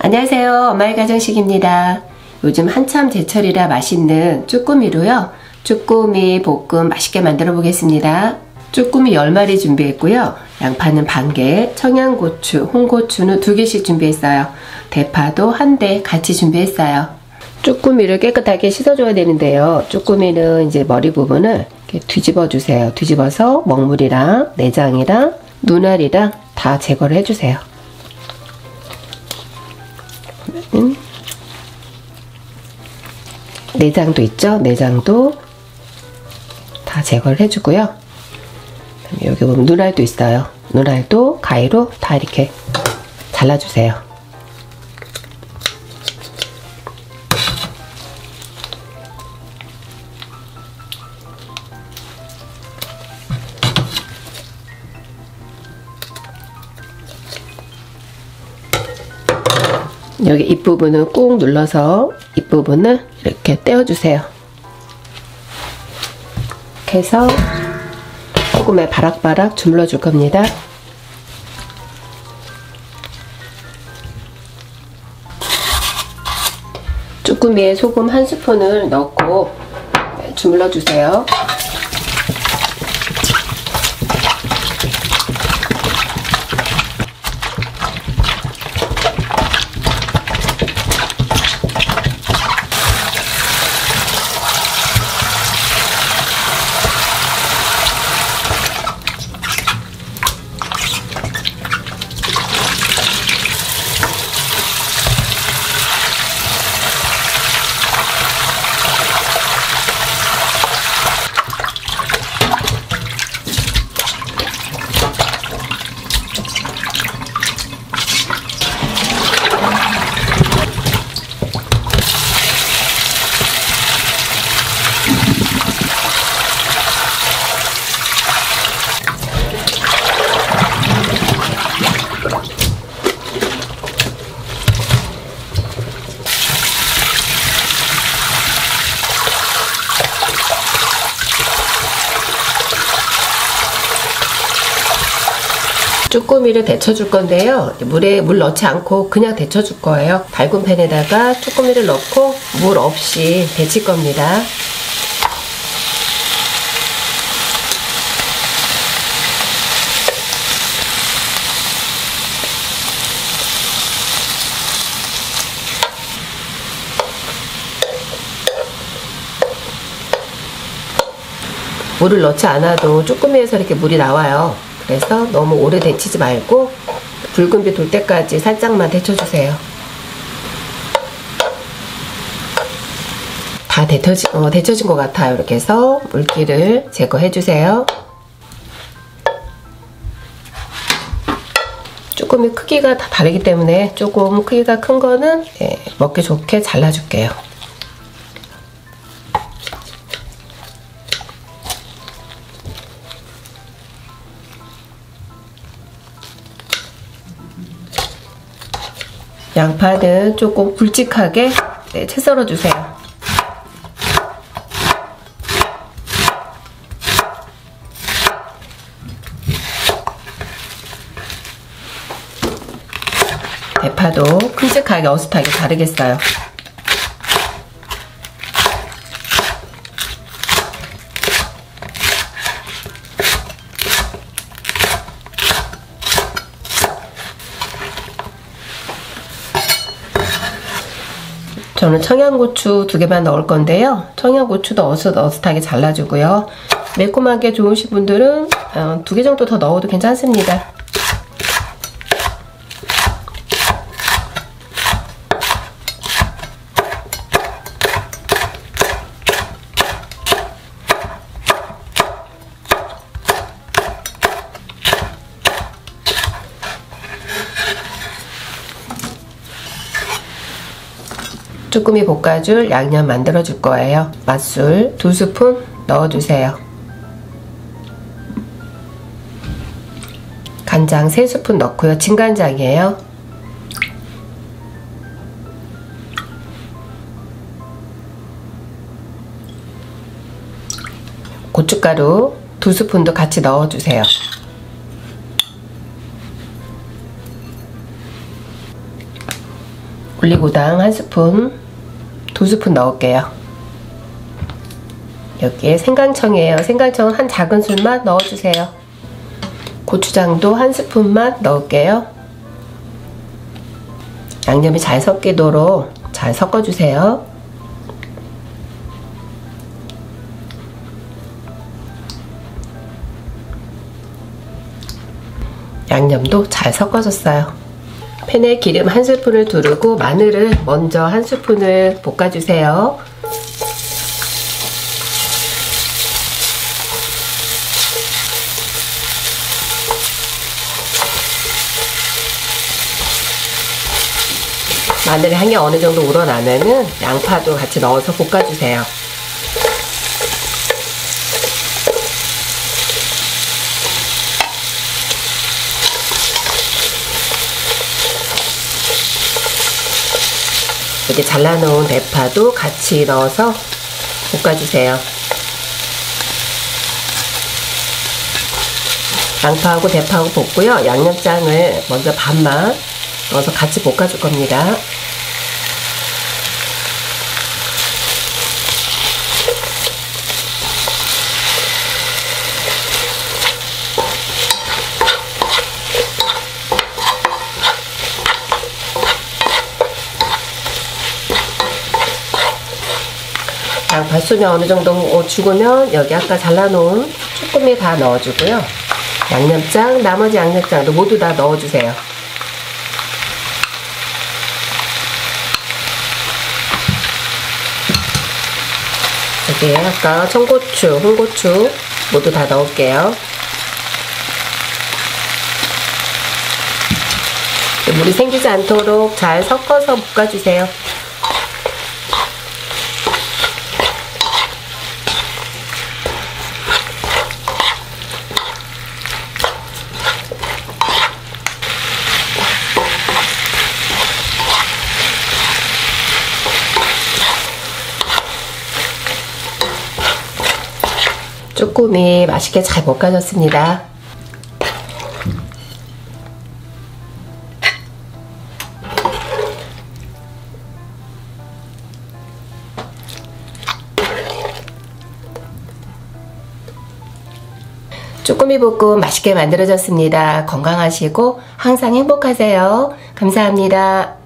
안녕하세요. 엄마의 가정식입니다. 요즘 한참 제철이라 맛있는 쭈꾸미로요. 쭈꾸미 볶음 맛있게 만들어 보겠습니다. 쭈꾸미 10마리 준비했고요. 양파는 반개, 청양고추, 홍고추는 2개씩 준비했어요. 대파도 1대 같이 준비했어요. 쭈꾸미를 깨끗하게 씻어줘야 되는데요. 쭈꾸미는 이제 머리 부분을 이렇게 뒤집어 주세요. 뒤집어서 먹물이랑 내장이랑 눈알이랑 다 제거를 해주세요. 내장도 있죠? 내장도 다 제거를 해주고요. 여기 보면 눈알도 있어요. 눈알도 가위로 다 이렇게 잘라주세요. 여기 잎부분은 꾹 눌러서 잎부분을 이렇게 떼어주세요. 이렇게 해서 소금에 바락바락 주물러 줄 겁니다. 쭈꾸미에 소금 1스푼을 넣고 주물러 주세요. 쭈꾸미를 데쳐줄 건데요. 물에 물 넣지 않고 그냥 데쳐줄 거예요. 밝은 팬에다가 쭈꾸미를 넣고 물 없이 데칠 겁니다. 물을 넣지 않아도 쭈꾸미에서 이렇게 물이 나와요. 그래서 너무 오래 데치지 말고 붉은빛 돌 때까지 살짝만 데쳐주세요. 다 데쳐진 것 같아요. 이렇게 해서 물기를 제거해주세요. 쭈꾸미 크기가 다 다르기 때문에 조금 크기가 큰 거는 먹기 좋게 잘라줄게요. 양파는 조금 굵직하게 채 썰어 주세요. 대파도 큼직하게 어슷하게 자르겠어요. 저는 청양고추 2개만 넣을 건데요. 청양고추도 어슷어슷하게 잘라주고요. 매콤하게 좋으신 분들은 2개 정도 더 넣어도 괜찮습니다. 쭈꾸미 볶아줄 양념 만들어 줄 거예요. 맛술 2스푼 넣어주세요. 간장 3스푼 넣고요. 진간장이에요. 고춧가루 2스푼도 같이 넣어주세요. 올리고당 1스푼, 2스푼 넣을게요. 여기에 생강청이에요. 생강청은 한 작은술만 넣어주세요. 고추장도 1스푼만 넣을게요. 양념이 잘 섞이도록 잘 섞어주세요. 양념도 잘 섞어졌어요. 팬에 기름 1스푼을 두르고 마늘을 먼저 1스푼을 볶아주세요. 마늘 향이 어느 정도 우러나면은 양파도 같이 넣어서 볶아주세요. 이렇게 잘라놓은 대파도 같이 넣어서 볶아주세요. 양파하고 대파하고 볶고요. 양념장을 먼저 반만 넣어서 같이 볶아줄 겁니다. 양파 숨이 어느 정도 죽으면 여기 아까 잘라놓은 쭈꾸미 다 넣어주고요. 양념장, 나머지 양념장도 모두 다 넣어주세요. 여기에 아까 청고추, 홍고추 모두 다 넣을게요. 물이 생기지 않도록 잘 섞어서 볶아주세요. 쭈꾸미 맛있게 잘 볶아졌습니다. 쭈꾸미 볶음 맛있게 만들어졌습니다. 건강하시고 항상 행복하세요. 감사합니다.